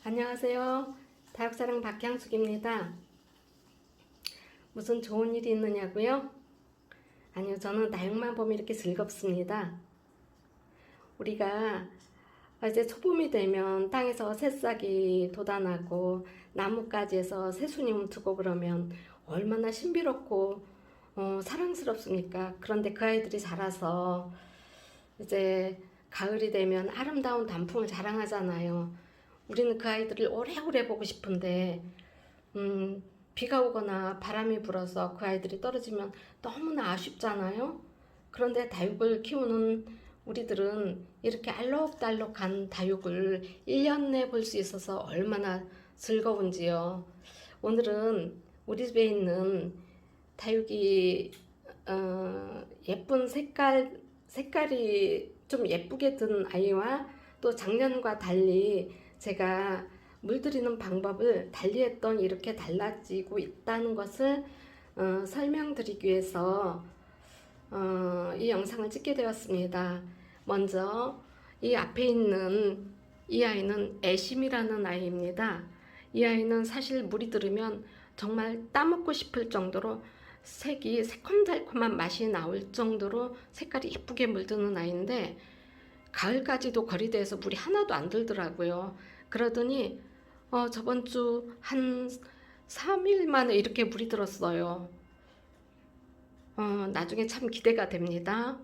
안녕하세요. 다육사랑 박향숙입니다. 무슨 좋은 일이 있느냐고요? 아니요, 저는 다육만 보면 이렇게 즐겁습니다. 우리가 이제 초봄이 되면 땅에서 새싹이 돋아나고 나뭇가지에서 새순이 움트고 그러면 얼마나 신비롭고 사랑스럽습니까? 그런데 그 아이들이 자라서 이제 가을이 되면 아름다운 단풍을 자랑하잖아요. 우리는 그 아이들을 오래오래 보고 싶은데 비가 오거나 바람이 불어서 그 아이들이 떨어지면 너무나 아쉽잖아요. 그런데 다육을 키우는 우리들은 이렇게 알록달록한 다육을 1년 내 볼 수 있어서 얼마나 즐거운지요. 오늘은 우리 집에 있는 다육이 예쁜 색깔이 좀 예쁘게 든 아이와 또 작년과 달리 제가 물들이는 방법을 달리했던 이렇게 달라지고 있다는 것을 설명드리기 위해서 이 영상을 찍게 되었습니다. 먼저 이 앞에 있는 이 아이는 애심이라는 아이입니다. 이 아이는 사실 물이 들으면 정말 따먹고 싶을 정도로 색이 새콤달콤한 맛이 나올 정도로 색깔이 예쁘게 물드는 아이인데 가을까지도 거리대에서 물이 하나도 안 들더라고요. 그러더니 저번 주 한 3일 만에 이렇게 물이 들었어요. 나중에 참 기대가 됩니다.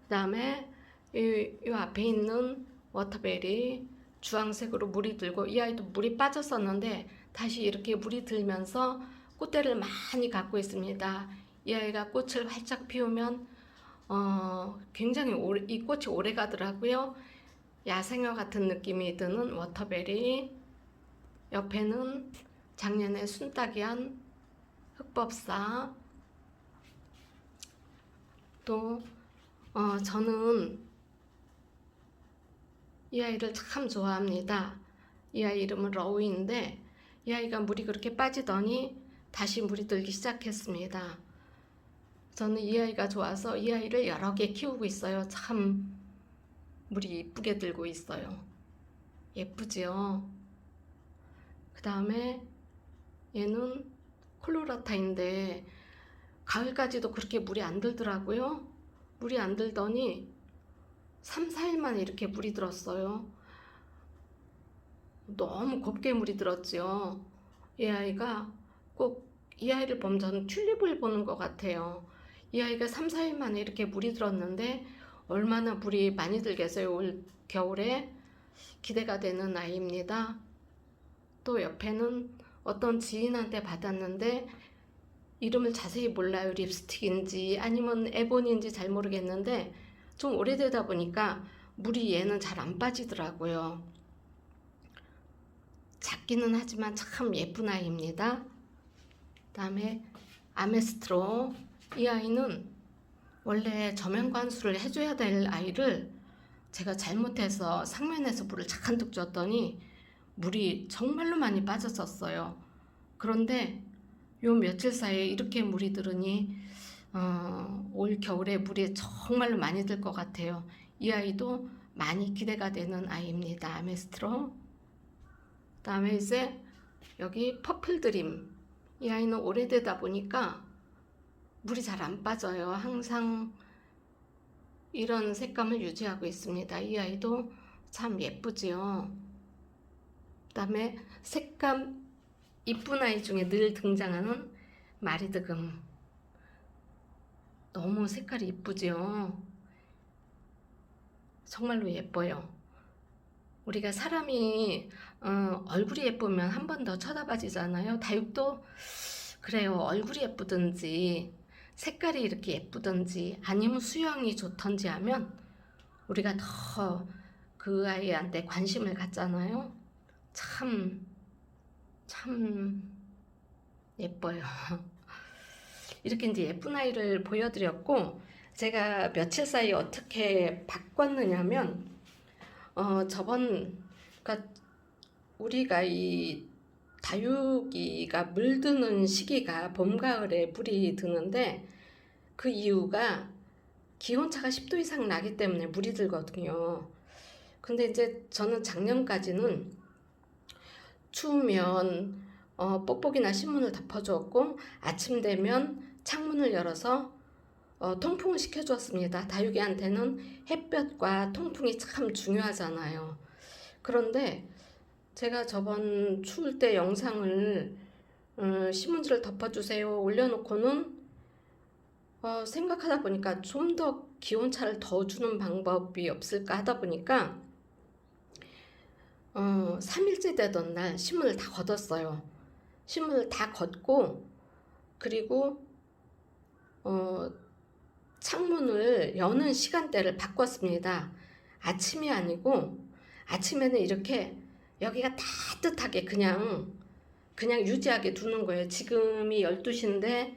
그 다음에 이 앞에 있는 워터베리 주황색으로 물이 들고 이 아이도 물이 빠졌었는데 다시 이렇게 물이 들면서 꽃대를 많이 갖고 있습니다. 이 아이가 꽃을 활짝 피우면 굉장히 이 꽃이 오래 가더라고요. 야생화 같은 느낌이 드는 워터베리, 옆에는 작년에 순따기한 흑법사. 또 저는 이 아이를 참 좋아합니다. 이 아이 이름은 러우인데 이 아이가 물이 그렇게 빠지더니 다시 물이 들기 시작했습니다. 저는 이 아이가 좋아서 이 아이를 여러 개 키우고 있어요. 참 물이 이쁘게 들고 있어요. 예쁘지요? 그 다음에 얘는 콜로라타인데 가을까지도 그렇게 물이 안 들더라고요. 물이 안 들더니 3, 4일 만에 이렇게 물이 들었어요. 너무 곱게 물이 들었지요. 이 아이가 꼭 이 아이를 보면 저는 튤립을 보는 것 같아요. 이 아이가 3, 4일 만에 이렇게 물이 들었는데 얼마나 물이 많이 들겠어요. 올 겨울에 기대가 되는 아이입니다. 또 옆에는 어떤 지인한테 받았는데 이름을 자세히 몰라요. 립스틱인지 아니면 에본인지 잘 모르겠는데 좀 오래되다 보니까 물이 얘는 잘 안 빠지더라고요. 작기는 하지만 참 예쁜 아이입니다. 그 다음에 아메스트로. 이 아이는 원래 저면관수를 해줘야 될 아이를 제가 잘못해서 상면에서 물을 잔뜩 줬더니 물이 정말로 많이 빠졌었어요. 그런데 요 며칠 사이에 이렇게 물이 들으니 올 겨울에 물이 정말로 많이 들 것 같아요. 이 아이도 많이 기대가 되는 아이입니다. 아메스트로. 그 다음에 이제 여기 퍼플드림. 이 아이는 오래되다 보니까 물이 잘 안 빠져요. 항상 이런 색감을 유지하고 있습니다. 이 아이도 참 예쁘지요. 그 다음에 색감 이쁜 아이 중에 늘 등장하는 마리드금. 너무 색깔이 이쁘지요. 정말로 예뻐요. 우리가 사람이 얼굴이 예쁘면 한 번 더 쳐다봐지잖아요. 다육도 그래요. 얼굴이 예쁘든지 색깔이 이렇게 예쁘든지 아니면 수영이 좋던지 하면 우리가 더 그 아이한테 관심을 갖잖아요. 참 예뻐요. 이렇게 이제 예쁜 아이를 보여드렸고 제가 며칠 사이 어떻게 바꿨느냐면 그러니까 우리가 이 다육이가 물드는 시기가 봄, 가을에 물이 드는데 그 이유가 기온차가 10도 이상 나기 때문에 물이 들거든요. 근데 이제 저는 작년까지는 추우면 뽁뽁이나 신문을 덮어주었고 아침 되면 창문을 열어서 통풍을 시켜주었습니다. 다육이한테는 햇볕과 통풍이 참 중요하잖아요. 그런데 제가 저번 추울 때 영상을 신문지를 덮어주세요 올려놓고는 생각하다 보니까 좀 더 기온차를 더 주는 방법이 없을까 하다 보니까 3일째 되던 날 신문을 다 걷었어요. 신문을 다 걷고 그리고 창문을 여는 시간대를 바꿨습니다. 아침이 아니고 아침에는 이렇게 여기가 따뜻하게 그냥 유지하게 두는 거예요. 지금이 12시인데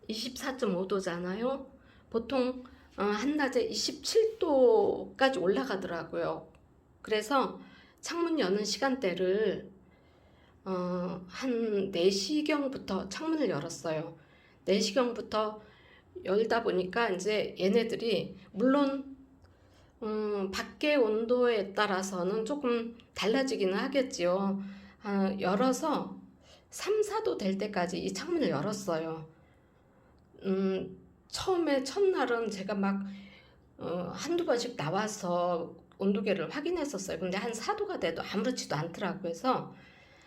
24.5도잖아요. 보통 한낮에 27도까지 올라가더라고요. 그래서 창문 여는 시간대를 한 4시경부터 창문을 열었어요. 4시경부터 열다 보니까 이제 얘네들이 물론 밖의 온도에 따라서는 조금 달라지기는 하겠지요. 열어서 3, 4도 될 때까지 이 창문을 열었어요. 처음에 첫날은 제가 막 한두 번씩 나와서 온도계를 확인했었어요. 근데 한 4도가 돼도 아무렇지도 않더라고요. 그래서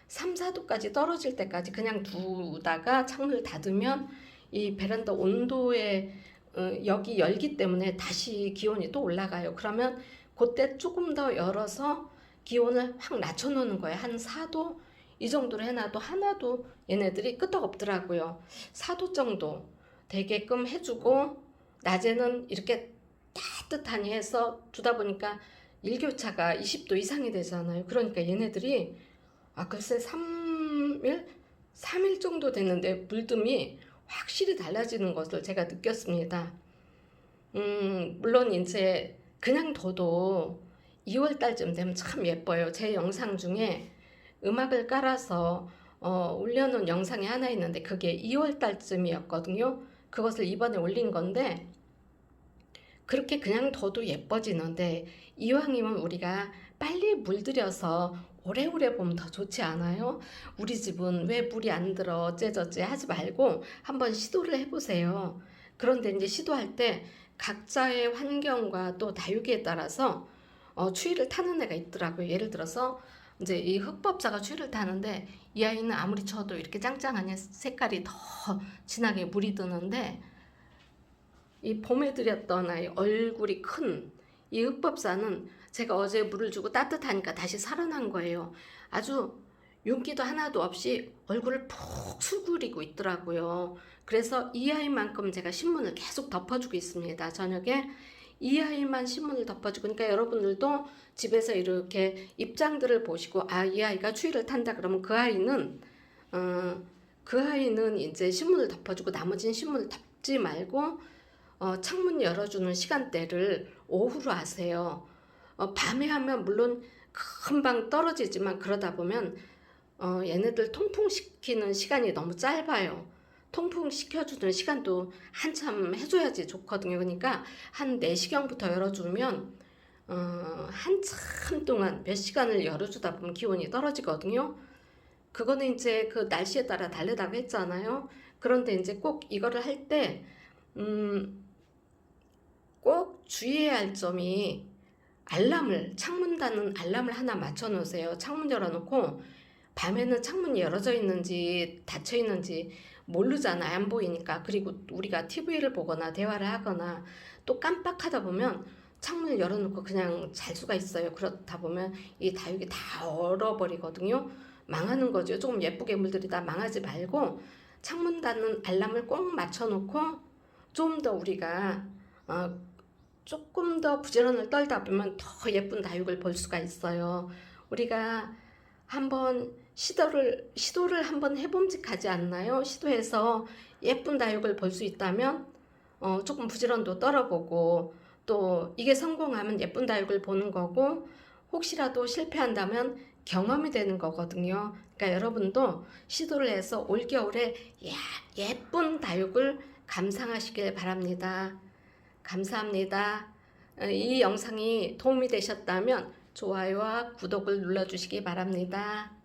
3, 4도까지 떨어질 때까지 그냥 두다가 창문을 닫으면 이 베란다 온도에 여기 열기 때문에 다시 기온이 또 올라가요. 그러면 그때 조금 더 열어서 기온을 확 낮춰놓는 거예요. 한 4도 이 정도로 해놔도 하나도 얘네들이 끄떡없더라고요. 4도 정도 되게끔 해주고 낮에는 이렇게 따뜻하니 해서 두다 보니까 일교차가 20도 이상이 되잖아요. 그러니까 얘네들이 글쎄 3일 정도 됐는데 물듬이 확실히 달라지는 것을 제가 느꼈습니다. 물론 이제 그냥 둬도 2월 달쯤 되면 참 예뻐요. 제 영상 중에 음악을 깔아서 올려놓은 영상이 하나 있는데 그게 2월 달쯤이었거든요. 그것을 이번에 올린 건데 그렇게 그냥 둬도 예뻐지는데 이왕이면 우리가 빨리 물들여서 오래오래 보면 더 좋지 않아요? 우리 집은 왜 물이 안 들어 어째저째 하지 말고 한번 시도를 해보세요. 그런데 이제 시도할 때 각자의 환경과 또 다육이에 따라서 추위를 타는 애가 있더라고요. 예를 들어서 이제 이 흑법사가 추위를 타는데 이 아이는 아무리 쳐도 이렇게 짱짱하니 색깔이 더 진하게 물이 드는데 이 봄에 들였던 아이 얼굴이 큰 이 흑법사는 제가 어제 물을 주고 따뜻하니까 다시 살아난 거예요. 아주 윤기도 하나도 없이 얼굴을 푹 수그리고 있더라고요. 그래서 이 아이만큼 제가 신문을 계속 덮어주고 있습니다. 저녁에 이 아이만 신문을 덮어주고 그러니까 여러분들도 집에서 이렇게 입장들을 보시고 이 아이가 추위를 탄다 그러면 그 아이는 이제 신문을 덮어주고 나머지는 신문을 덮지 말고 창문 열어주는 시간대를 오후로 하세요. 밤에 하면 물론 금방 떨어지지만 그러다 보면 얘네들 통풍시키는 시간이 너무 짧아요. 통풍시켜주는 시간도 한참 해줘야지 좋거든요. 그러니까 한 4시경부터 열어주면 한참 동안 몇 시간을 열어주다 보면 기온이 떨어지거든요. 그거는 이제 그 날씨에 따라 다르다고 했잖아요. 그런데 이제 꼭 이거를 할 때 꼭 주의해야 할 점이 창문 닫는 알람을 하나 맞춰 놓으세요. 창문 열어놓고 밤에는 창문이 열어져 있는지 닫혀 있는지 모르잖아. 안 보이니까. 그리고 우리가 TV를 보거나 대화를 하거나 또 깜빡하다 보면 창문을 열어놓고 그냥 잘 수가 있어요. 그렇다 보면 이 다육이 다 얼어버리거든요. 망하는 거죠. 조금 예쁘게 물들이다 망하지 말고 창문 닫는 알람을 꼭 맞춰놓고 좀 더 우리가 조금 더 부지런을 떨다 보면 더 예쁜 다육을 볼 수가 있어요. 우리가 한번 시도를 한번 해봄직하지 않나요? 시도해서 예쁜 다육을 볼 수 있다면 조금 부지런도 떨어보고 또 이게 성공하면 예쁜 다육을 보는 거고 혹시라도 실패한다면 경험이 되는 거거든요. 그러니까 여러분도 시도를 해서 올겨울에 예쁜 다육을 감상하시길 바랍니다. 감사합니다. 이 영상이 도움이 되셨다면 좋아요와 구독을 눌러주시기 바랍니다.